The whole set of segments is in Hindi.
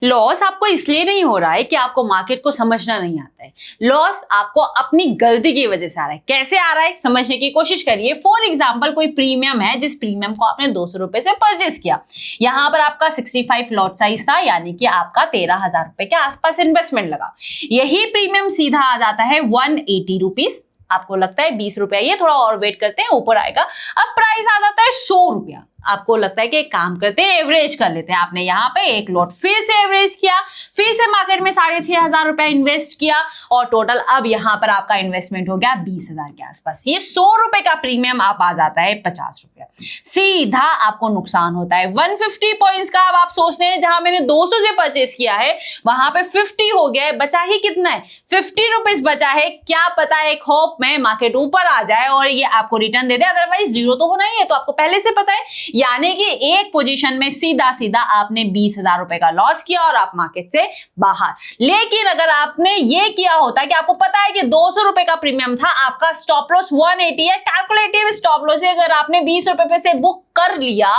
लॉस आपको इसलिए नहीं हो रहा है कि आपको मार्केट को समझना नहीं आता है। लॉस आपको अपनी गलती की वजह से आ रहा है। कैसे आ रहा है समझने की कोशिश करिए। फॉर एग्जांपल कोई प्रीमियम है जिस प्रीमियम को आपने 200 रुपए से परचेस किया। यहां पर आपका 65 लॉट साइज था, यानी कि आपका 13,000 रुपए के आसपास इन्वेस्टमेंट लगा। यही प्रीमियम सीधा आ जाता है 180 रुपीज। आपको लगता है 20 रुपया, ये थोड़ा और वेट करते हैं ऊपर आएगा। अब प्राइस आ जाता है 100 रुपया। आपको लगता है कि एक काम करते हैं, एवरेज कर लेते हैं। आपने यहाँ पे एक लॉट फिर से एवरेज किया, फिर से मार्केट में 6,500 रुपया इन्वेस्ट किया और टोटल अब यहाँ पर आपका इन्वेस्टमेंट हो गया 20,000 के आसपास। ये 100 रुपए का प्रीमियम आप आ जाता है 50 रुपया। सीधा आपको नुकसान होता है 150 पॉइंट्स का। अब आप सोचते हैं जहां मैंने 200 से परचेस किया है वहां पे 50 हो गया है, बचा ही कितना है, 50 रुपीज बचा है। क्या पता एक होप में मार्केट ऊपर आ जाए और ये आपको रिटर्न दे दे, अदरवाइज जीरो तो होना ही है। तो आपको पहले से पता है, यानी कि एक पोजीशन में सीधा सीधा आपने 20,000 रुपए का लॉस किया और आप मार्केट से बाहर। लेकिन अगर आपने ये किया होता कि आपको पता है कि 200 रुपए का प्रीमियम था, आपका स्टॉप लॉस 180 है, कैलकुलेटिव स्टॉप लॉस है, अगर आपने 20 रुपए पे से बुक कर लिया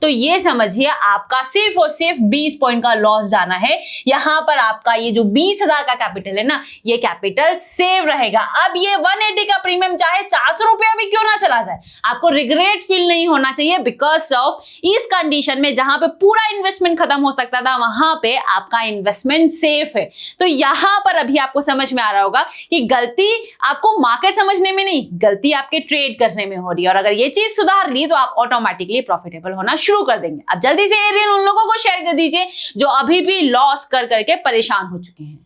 तो ये समझिए आपका सिर्फ और सिर्फ 20 पॉइंट का लॉस जाना है। यहां पर आपका ये जो 20,000 का कैपिटल है ना, ये कैपिटल सेव रहेगा। अब ये 180 का प्रीमियम चाहे 400 रुपया भी क्यों ना चला जाए, आपको रिग्रेट फील नहीं होना चाहिए। बिकॉज ऑफ इस कंडीशन में जहां पे पूरा इन्वेस्टमेंट खत्म हो सकता था, वहां पे आपका इन्वेस्टमेंट सेफ है। तो यहां पर अभी आपको समझ में आ रहा होगा कि गलती आपको मार्केट समझने में नहीं, गलती आपके ट्रेड करने में हो रही है। और अगर ये चीज सुधार ली तो आप ऑटोमेटिकली प्रॉफिटेबल होना शुरू कर देंगे। अब जल्दी से ये रील उन लोगों को शेयर कर दीजिए जो अभी भी लॉस कर करके परेशान हो चुके हैं।